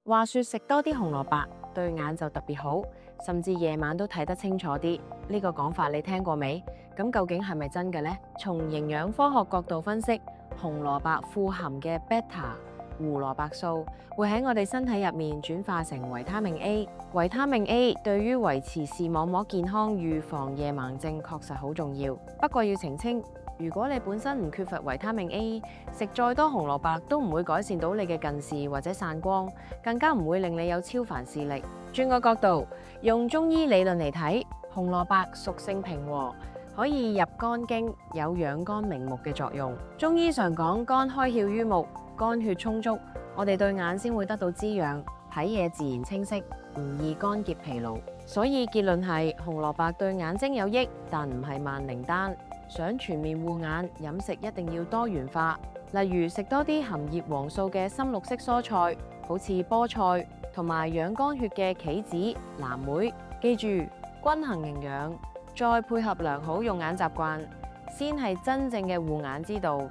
話說食多啲紅蘿蔔對眼就特別好，甚至夜晚都睇得清楚啲。呢個講法你聽過未？咁究竟係咪真嘅呢？從營養科學角度分析，紅蘿蔔富含嘅 beta 胡蘿蔔素會喺我哋身體入面轉化成維他命 A。維他命 A 對於維持視網膜健康、預防夜盲症確實好重要。不過要澄清，如果你本身唔缺乏維他命 A， 食再多紅蘿蔔都唔會改善到你嘅近視或者散光，更加唔會令你有超凡視力。轉個角度，用中醫理論嚟睇，紅蘿蔔屬性平和，可以入肝經，有養肝明目嘅作用。中醫常講肝開竅於目，肝血充足，我哋對眼先會得到滋養，睇嘢自然清晰，唔易乾澀疲勞。所以結論係紅蘿蔔對眼睛有益，但唔係萬靈丹。想全面護眼，飲食一定要多元化，例如食多啲含葉黃素嘅深綠色蔬菜，好似菠菜，同埋養肝血嘅杞子、藍莓。記住，均衡營養，再配合良好用眼習慣，先係真正嘅護眼之道。